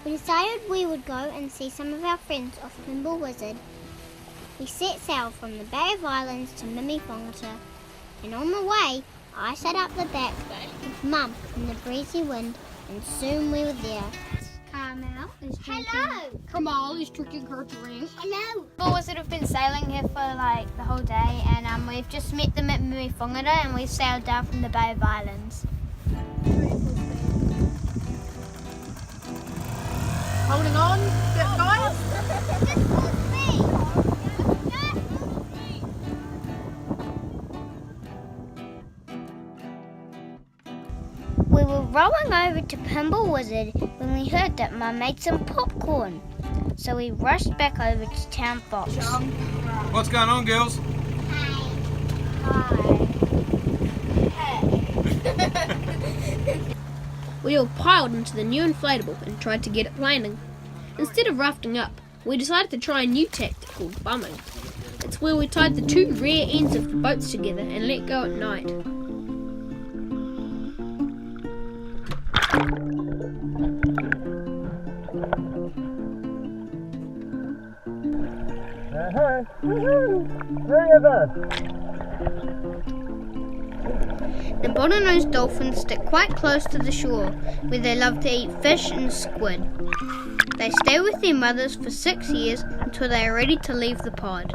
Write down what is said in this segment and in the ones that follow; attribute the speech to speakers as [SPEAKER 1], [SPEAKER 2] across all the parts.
[SPEAKER 1] We decided we would go and see some of our friends off Pinball Wizard. We set sail from the Bay of Islands to Mimi Whangata, and on the way, I sat up the back with Mum in the breezy wind, and soon we were there.
[SPEAKER 2] Carmel is drinking.
[SPEAKER 1] Hello!
[SPEAKER 2] Kamal is drinking her drink.
[SPEAKER 1] Hello!
[SPEAKER 3] Pinball Wizard have been sailing here for like the whole day, and we've just met them at Mimi Whangata, and we've sailed down from the Bay of Islands.
[SPEAKER 2] Holding on, guys.
[SPEAKER 3] We were rowing over to Pinball Wizard when we heard that Mum made some popcorn. So we rushed back over to Town Fox.
[SPEAKER 4] What's going on, girls?
[SPEAKER 2] We all piled into the new inflatable and tried to get it planing. Instead of rafting up, we decided to try a new tactic called bumming. It's where we tied the two rear ends of the boats together and let go at night. The bottlenose dolphins stick quite close to the shore, where they love to eat fish and squid. They stay with their mothers for 6 years until they are ready to leave the pod.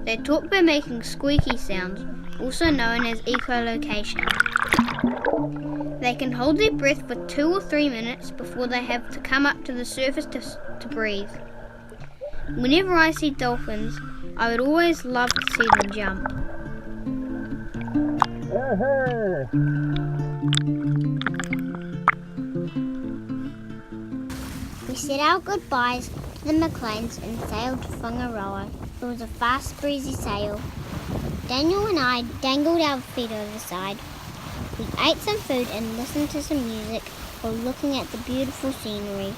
[SPEAKER 2] They talk by making squeaky sounds, also known as echolocation. They can hold their breath for 2 or 3 minutes before they have to come up to the surface to breathe. Whenever I see dolphins, I would always love to see them jump.
[SPEAKER 1] We said our goodbyes to the McLeans and sailed to Whangaroa. It was a fast, breezy sail. Daniel and I dangled our feet over the side. We ate some food and listened to some music while looking at the beautiful scenery.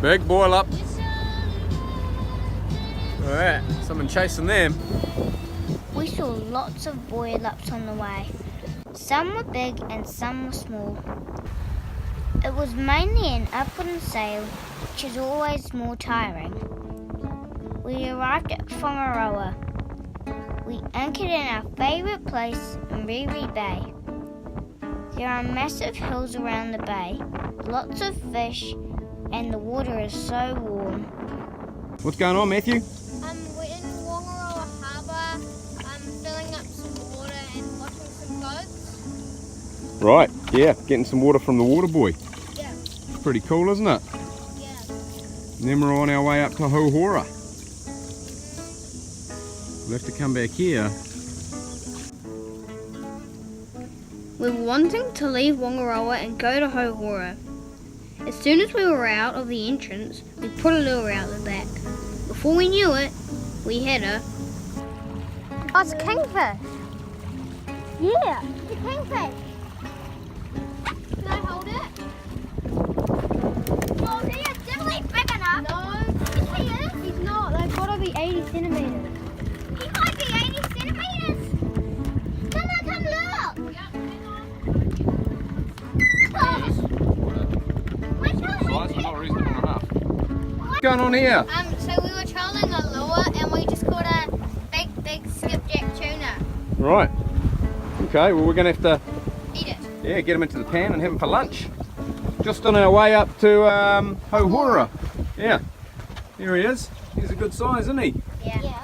[SPEAKER 4] Big boil up. Alright, someone chasing them.
[SPEAKER 3] We saw lots of boil-ups on the way. Some were big and some were small. It was mainly an upwind sail, which is always more tiring. We arrived at Whangaroa. We anchored in our favourite place in Riri Bay. There are massive hills around the bay, lots of fish, and the water is so warm.
[SPEAKER 4] What's going on, Matthew?
[SPEAKER 3] We're in Whangaroa Harbour, filling up some water and washing some boats.
[SPEAKER 4] Right, yeah, getting some water from the water boy.
[SPEAKER 3] Yeah.
[SPEAKER 4] It's pretty cool, isn't it?
[SPEAKER 3] Yeah.
[SPEAKER 4] And then we're on our way up to Houhora. We'll have to come back here.
[SPEAKER 2] We were wanting to leave Whangaroa and go to Houhora. As soon as we were out of the entrance, we put a lure out the back. Before we knew it, we had a...
[SPEAKER 3] Oh, it's a kingfish.
[SPEAKER 1] Yeah, it's a kingfish.
[SPEAKER 3] Can I hold it?
[SPEAKER 1] Oh, he is definitely big enough.
[SPEAKER 3] No.
[SPEAKER 1] Yes, he is.
[SPEAKER 2] He's not, they've got to be 80 centimetres.
[SPEAKER 1] He might be 80 centimetres. Come on, come look.
[SPEAKER 3] Yep, hang on.
[SPEAKER 4] Size not reasonable enough. What's going on here?
[SPEAKER 3] So we were trolling a lure and we just caught a big skipjack tuna.
[SPEAKER 4] Right. Okay, well we're going to have to
[SPEAKER 3] Eat it.
[SPEAKER 4] get them into the pan and have them for lunch. Just on our way up to Ohhora. Yeah. Here he is. He's a good size, isn't he?
[SPEAKER 3] Yeah.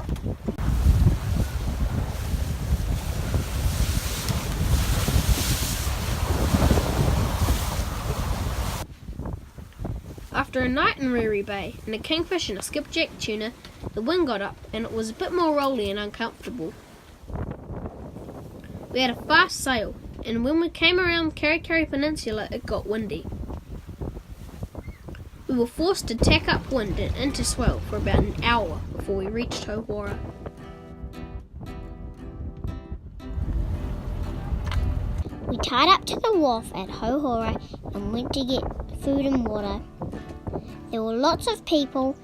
[SPEAKER 2] After a night in Riri Bay and a kingfish and a skipjack tuna, the wind got up and it was a bit more rolly and uncomfortable. We had a fast sail, and when we came around Kerikeri Peninsula it got windy. We were forced to tack up wind and into swell for about an hour before we reached Ohhora.
[SPEAKER 1] We tied up to the wharf at Houhora and went to get food and water. There were lots of people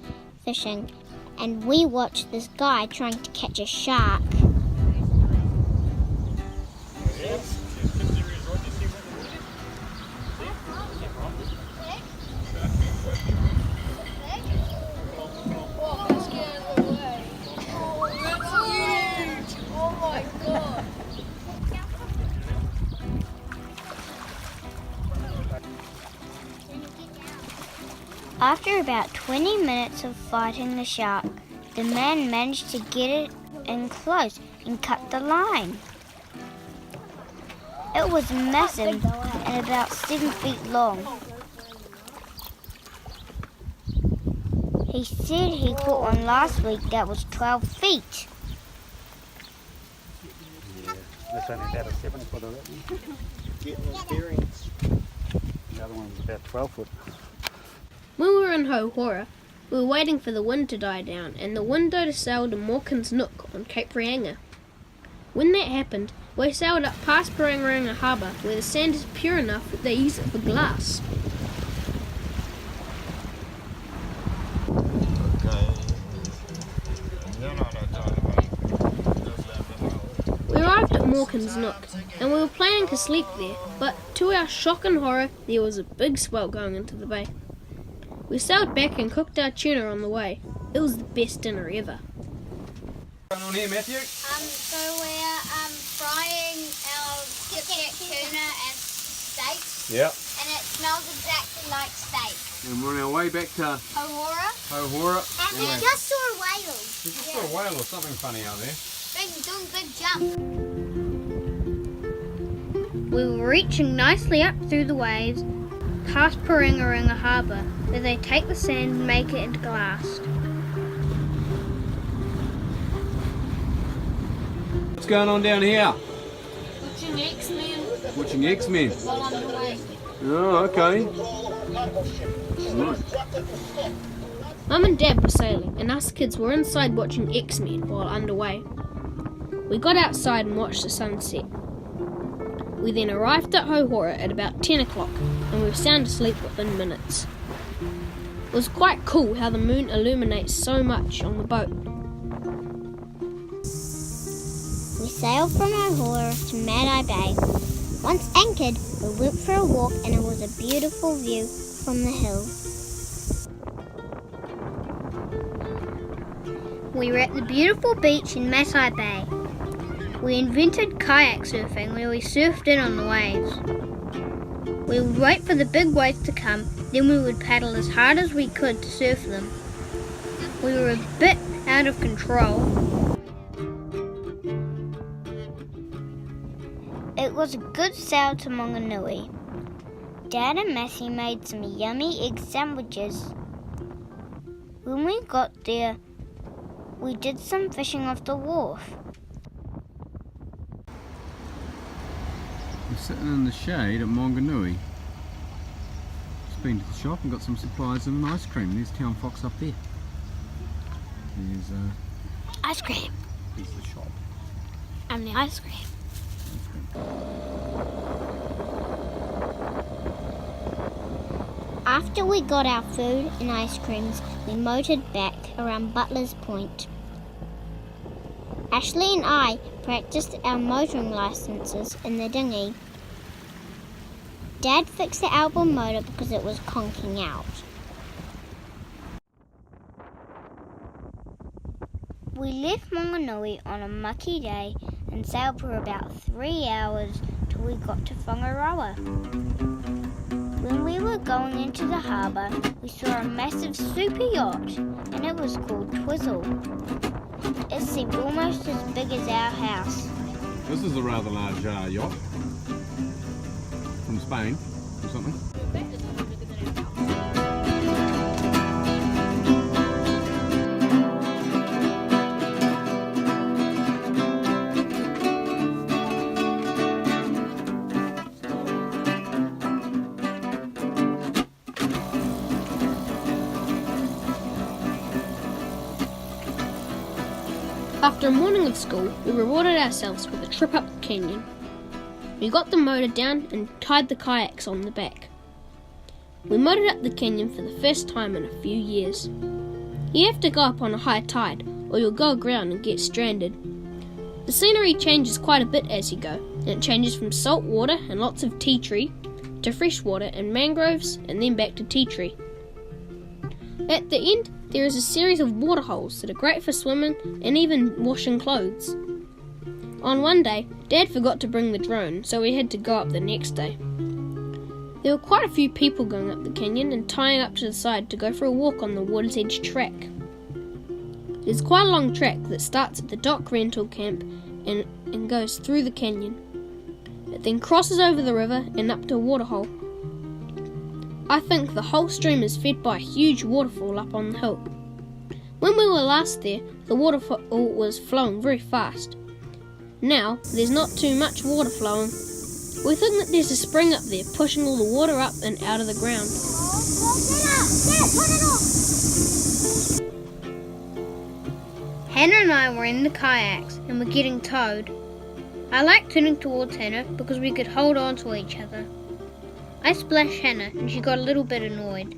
[SPEAKER 1] fishing, and we watched this guy trying to catch a shark.
[SPEAKER 3] After about 20 minutes of fighting the shark, the man managed to get it in close and cut the line. It was massive and about 7 feet long. He said he caught one last week that was 12 feet.
[SPEAKER 5] Yeah, that's only about a 7 foot of it. Getting experience. The other one was about 12 foot.
[SPEAKER 2] When we were in Houhora, we were waiting for the wind to die down and the window to sail to Moorkins Nook on Cape Reinga. When that happened, we sailed up past Whangaroa Harbour where the sand is pure enough that they use it for glass. We arrived at Moorkins Nook and we were planning to sleep there, but to our shock and horror there was a big swell going into the bay. We sailed back and cooked our tuna on the way. It was the best dinner ever.
[SPEAKER 4] What's going on here, Matthew?
[SPEAKER 1] So we're frying our skipjack tuna as steak,
[SPEAKER 4] Yep.
[SPEAKER 1] and it smells exactly like steak.
[SPEAKER 4] And we're on our way back to
[SPEAKER 1] Ohhora.
[SPEAKER 4] Houhora.
[SPEAKER 1] And we just saw a whale.
[SPEAKER 4] We just saw a whale or something funny out there.
[SPEAKER 1] Doing big jump.
[SPEAKER 2] We were reaching nicely up through the waves, past Whangaroa Harbour, where they take the sand and make it into glass.
[SPEAKER 4] What's going on down here?
[SPEAKER 2] Watching X-Men
[SPEAKER 4] Watching X-Men.
[SPEAKER 2] while on the way.
[SPEAKER 4] Oh, okay. Right.
[SPEAKER 2] Mum and Dad were sailing, and us kids were inside watching X-Men while underway. We got outside and watched the sunset. We then arrived at Houhora at about 10 o'clock, and we were sound asleep within minutes. It was quite cool how the moon illuminates so much on the boat.
[SPEAKER 1] We sailed from Ohhora to Mad-Eye Bay. Once anchored, we went for a walk and it was a beautiful view from the hill.
[SPEAKER 2] We were at the beautiful beach in Mad-Eye Bay. We invented kayak surfing where we surfed in on the waves. We would wait for the big waves to come, then we would paddle as hard as we could to surf them. We were a bit out of control.
[SPEAKER 3] It was a good sail to Whanganui. Dad and Massey made some yummy egg sandwiches. When we got there, we did some fishing off the wharf.
[SPEAKER 4] We're sitting in the shade at Whanganui. Just been to the shop and got some supplies and an ice cream. There's Town Fox up there. There's
[SPEAKER 1] Ice cream.
[SPEAKER 4] there's the shop.
[SPEAKER 1] I'm the ice cream. After we got our food and ice creams, we motored back around Butler's Point. Ashley and I practiced our motoring licenses in the dinghy. Dad fixed the album motor because it was conking out.
[SPEAKER 3] We left Whanganui on a mucky day and sailed for about 3 hours till we got to Whangaroa. When we were going into the harbour, we saw a massive super yacht, and it was called Twizzle. It seemed almost as big as our house.
[SPEAKER 4] This is a rather large yacht. From Spain or something.
[SPEAKER 2] After a morning of school, we rewarded ourselves with a trip up the canyon. We got the motor down and tied the kayaks on the back. We motored up the canyon for the first time in a few years. You have to go up on a high tide or you'll go aground and get stranded. The scenery changes quite a bit as you go, and it changes from salt water and lots of tea tree to fresh water and mangroves and then back to tea tree. At the end, there is a series of water holes that are great for swimming and even washing clothes. On one day, Dad forgot to bring the drone, so we had to go up the next day. There were quite a few people going up the canyon and tying up to the side to go for a walk on the water's edge track. It's quite a long track that starts at the dock rental camp and goes through the canyon. It then crosses over the river and up to a waterhole. I think the whole stream is fed by a huge waterfall up on the hill. When we were last there, the waterfall was flowing very fast. Now, there's not too much water flowing. We think that there's a spring up there pushing all the water up and out of the ground. Hannah and I were in the kayaks and were getting towed. I liked turning towards Hannah because we could hold on to each other. I splashed Hannah and she got a little bit annoyed.